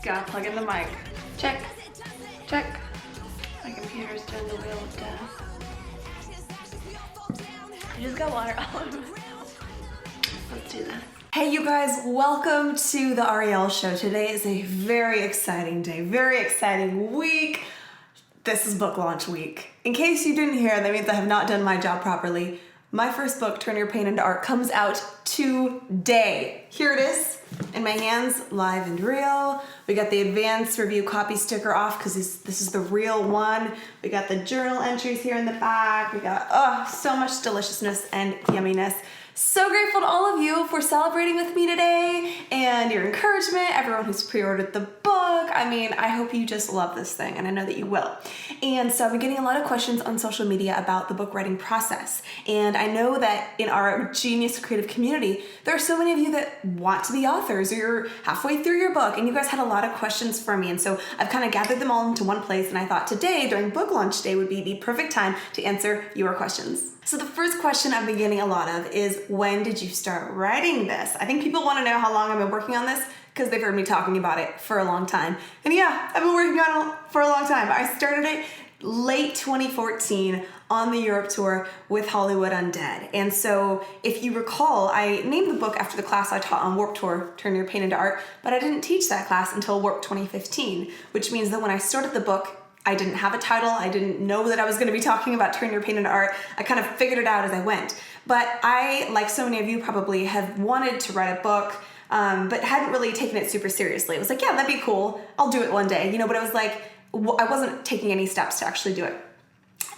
Gotta plug in the mic. Check. Check. My computer's doing the wheel of death. I just got water all over. Let's do that. Hey you guys, welcome to the Ariel show. Today is a very exciting day, very exciting week. This is book launch week. In case you didn't hear, that means I have not done my job properly. My first book, Turn Your Pain into Art, comes out today. Here it is in my hands, live and real. We got the advanced review copy sticker off because this is the real one. We got the journal entries here in the back. We got, so much deliciousness and yumminess. So grateful to all of you for celebrating with me today and your encouragement, everyone who's pre-ordered the book. I mean, I hope you just love this thing, and I know that you will. And so I've been getting a lot of questions on social media about the book writing process. And I know that in our genius creative community, there are so many of you that want to be authors, or you're halfway through your book, and you guys had a lot of questions for me. And so I've kind of gathered them all into one place, and I thought today, during book launch day, would be the perfect time to answer your questions. So the first question I've been getting a lot of is, when did you start writing this? I think people want to know how long I've been working on this because they've heard me talking about it for a long time. And yeah, I've been working on it for a long time. I started it late 2014 on the Europe tour with Hollywood Undead. And so if you recall, I named the book after the class I taught on Warped Tour, Turn Your Pain into Art, but I didn't teach that class until Warped 2015, which means that when I started the book, I didn't have a title. I didn't know that I was going to be talking about Turn Your Pain into Art. I kind of figured it out as I went. But I, like so many of you probably, have wanted to write a book, but hadn't really taken it super seriously. It was like, yeah, that'd be cool. I'll do it one day, but it was like, I wasn't taking any steps to actually do it.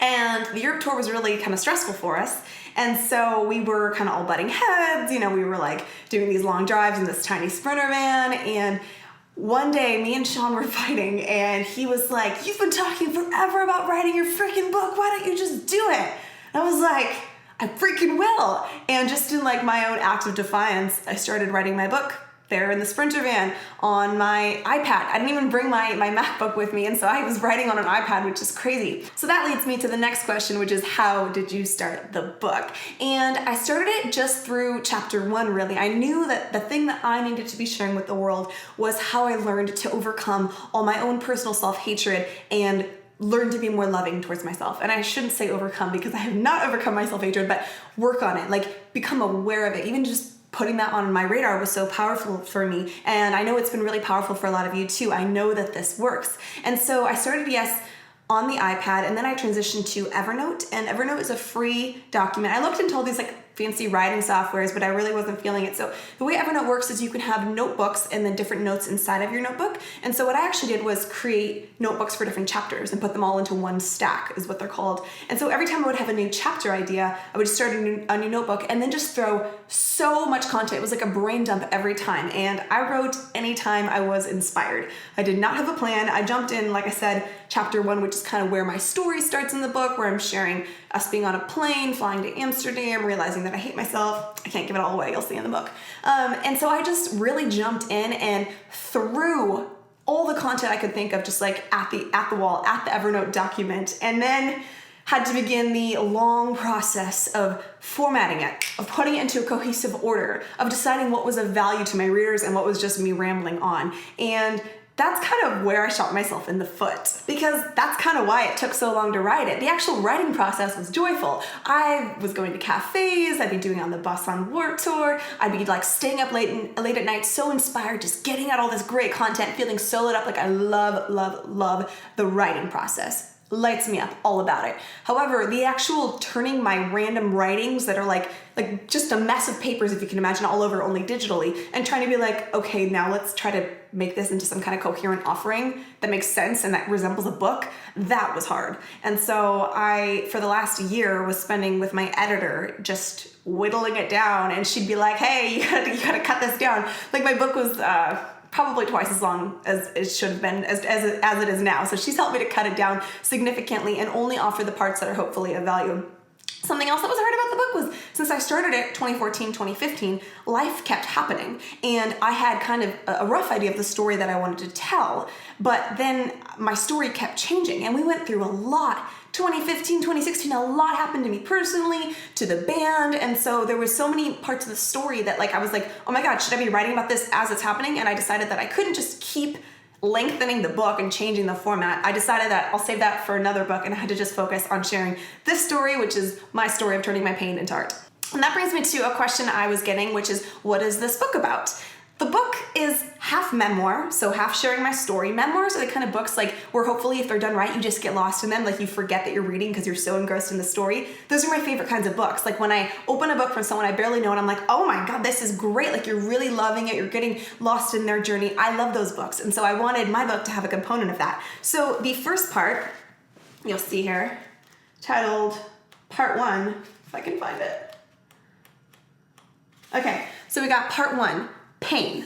And the Europe tour was really kind of stressful for us. And so we were kind of all butting heads. We were like doing these long drives in this tiny Sprinter van. And one day, me and Sean were fighting, and he was like, "You've been talking forever about writing your freaking book. Why don't you just do it?" And I was like, "I freaking will." And just in like my own act of defiance, I started writing my book there in the Sprinter van on my iPad. I didn't even bring my MacBook with me, and so I was writing on an iPad, which is crazy. So that leads me to the next question, which is, how did you start the book? And I started it just through chapter 1, really. I knew that the thing that I needed to be sharing with the world was how I learned to overcome all my own personal self-hatred and learn to be more loving towards myself. And I shouldn't say overcome, because I have not overcome my self-hatred, but work on it, like become aware of it. Even just putting that on my radar was so powerful for me. And I know it's been really powerful for a lot of you too. I know that this works. And so I started, yes, on the iPad, and then I transitioned to Evernote. And Evernote is a free document. I looked into all these like fancy writing softwares, but I really wasn't feeling it. So the way Evernote works is you can have notebooks and then different notes inside of your notebook. And so what I actually did was create notebooks for different chapters and put them all into one stack, is what they're called. And so every time I would have a new chapter idea, I would start a new notebook and then just throw so much content. It was like a brain dump every time. And I wrote anytime I was inspired. I did not have a plan. I jumped in, like I said, chapter 1, which is kind of where my story starts in the book, where I'm sharing us being on a plane, flying to Amsterdam, realizing that I hate myself. I can't give it all away, you'll see in the book. And so I just really jumped in and threw all the content I could think of just like at the wall, at the Evernote document, and then had to begin the long process of formatting it, of putting it into a cohesive order, of deciding what was of value to my readers and what was just me rambling on. And that's kind of where I shot myself in the foot, because that's kind of why it took so long to write it. The actual writing process was joyful. I was going to cafes, I'd be doing it on the bus on Warped Tour, I'd be like staying up late at night, so inspired, just getting out all this great content, feeling so lit up. Like I love the writing process. Lights me up, all about it. However, the actual turning my random writings that are like just a mess of papers, if you can imagine, all over, only digitally, and trying to be like, okay, now let's try to make this into some kind of coherent offering that makes sense and that resembles a book, that was hard. And so I, for the last year, was spending with my editor just whittling it down, and she'd be like, hey, you gotta cut this down. Like my book was probably twice as long as it should have been, as it is now. So she's helped me to cut it down significantly and only offer the parts that are hopefully of value. Something else that was hard about the book was, since I started it 2014, 2015, life kept happening. And I had kind of a rough idea of the story that I wanted to tell, but then my story kept changing, and we went through a lot. 2015, 2016, a lot happened to me personally, to the band, and so there was so many parts of the story that I was like, oh my God, should I be writing about this as it's happening? And I decided that I couldn't just keep lengthening the book and changing the format, I decided that I'll save that for another book, and I had to just focus on sharing this story, which is my story of turning my pain into art. And that brings me to a question I was getting, which is, what is this book about? The book is half memoir, so half sharing my story. Memoirs are the kind of books like where hopefully if they're done right, you just get lost in them, like you forget that you're reading because you're so engrossed in the story. Those are my favorite kinds of books. Like when I open a book from someone I barely know and I'm like, oh my God, this is great. Like you're really loving it. You're getting lost in their journey. I love those books. And so I wanted my book to have a component of that. So the first part, you'll see here, titled Part 1, if I can find it. Okay, so we got Part 1. Pain.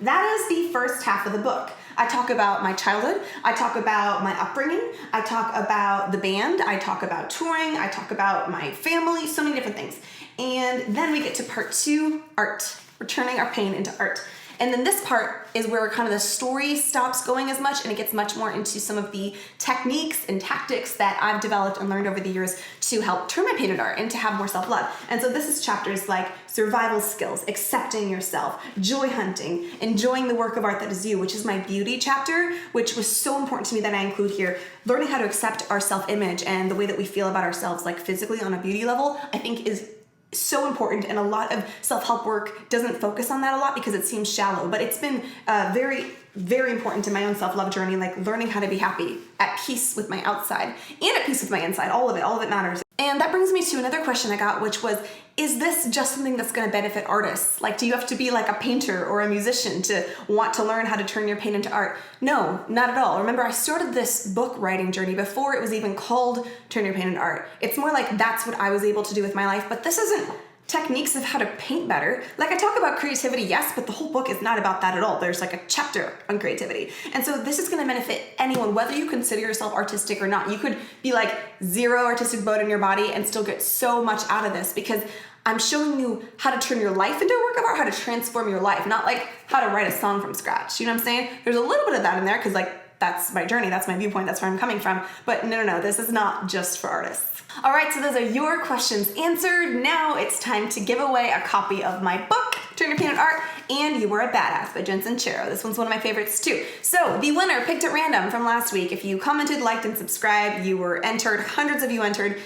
That is the first half of the book. I talk about my childhood, I talk about my upbringing, I talk about the band, I talk about touring, I talk about my family, so many different things. And then we get to Part 2, art. We're turning our pain into art. And then this part is where kind of the story stops going as much and it gets much more into some of the techniques and tactics that I've developed and learned over the years to help turn my pain into art and to have more self-love. And so this is chapters like survival skills, accepting yourself, joy hunting, enjoying the work of art that is you, which is my beauty chapter, which was so important to me that I include here. Learning how to accept our self-image and the way that we feel about ourselves, like physically on a beauty level, I think is so important, and a lot of self-help work doesn't focus on that a lot because it seems shallow, but it's been very, very important in my own self-love journey, like learning how to be happy, at peace with my outside, and at peace with my inside. All of it matters. And that brings me to another question I got, which was, is this just something that's gonna benefit artists? Like, do you have to be like a painter or a musician to want to learn how to turn your pain into art? No, not at all. Remember, I started this book writing journey before it was even called Turn Your Pain into Art. It's more like that's what I was able to do with my life, but this isn't techniques of how to paint better. Like I talk about creativity, yes, but the whole book is not about that at all. There's like a chapter on creativity. And so this is gonna benefit anyone, whether you consider yourself artistic or not. You could be like zero artistic bone in your body and still get so much out of this because I'm showing you how to turn your life into a work of art, how to transform your life, not like how to write a song from scratch. You know what I'm saying? There's a little bit of that in there because like that's my journey, that's my viewpoint, that's where I'm coming from. But no, this is not just for artists. All right, so those are your questions answered. Now it's time to give away a copy of my book, Turn Your Pain into Art, and You Were a Badass by Jensen Chero. This one's one of my favorites too. So the winner picked at random from last week. If you commented, liked, and subscribed, you were entered. Hundreds of you entered.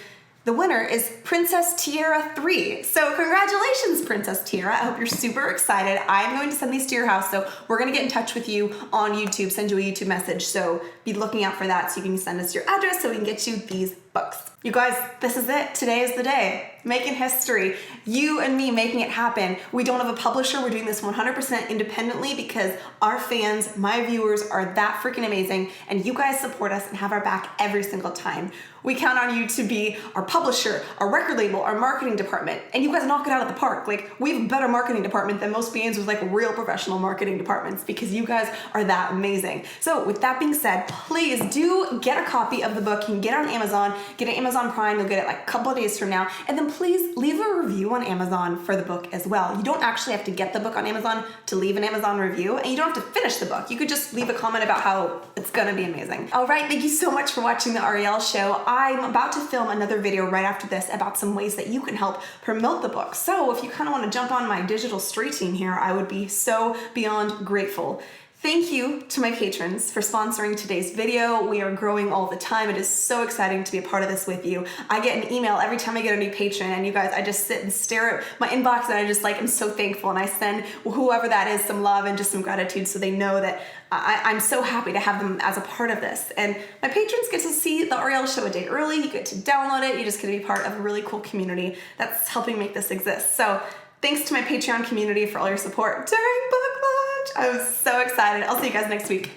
The winner is Princess Tiara 3. So congratulations, Princess Tiara. I hope you're super excited. I'm going to send these to your house, so we're gonna get in touch with you on YouTube, send you a YouTube message. So be looking out for that so you can send us your address so we can get you these books. You guys, this is it. Today is the day. Making history. You and me making it happen. We don't have a publisher. We're doing this 100% independently because our fans, my viewers, are that freaking amazing, and you guys support us and have our back every single time. We count on you to be our publisher, our record label, our marketing department, and you guys knock it out of the park. Like, we have a better marketing department than most bands with like real professional marketing departments because you guys are that amazing. So with that being said, please do get a copy of the book. You can get it on Amazon, get it Amazon Prime, you'll get it like a couple of days from now, and then please leave a review on Amazon for the book as well. You don't actually have to get the book on Amazon to leave an Amazon review, and you don't have to finish the book. You could just leave a comment about how it's gonna be amazing. All right, thank you so much for watching the Ariel Show. I'm about to film another video right after this about some ways that you can help promote the book. So if you kind of want to jump on my digital street team here, I would be so beyond grateful. Thank you to my patrons for sponsoring today's video. We are growing all the time. It is so exciting to be a part of this with you. I get an email every time I get a new patron, and you guys, I just sit and stare at my inbox and I just like, I'm so thankful, and I send whoever that is some love and just some gratitude so they know that I'm so happy to have them as a part of this. And my patrons get to see the Ariel Show a day early. You get to download it. You just get to be part of a really cool community that's helping make this exist. So thanks to my Patreon community for all your support during book launch. I was so excited. I'll see you guys next week.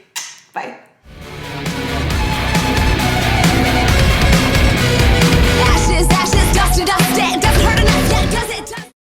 Bye.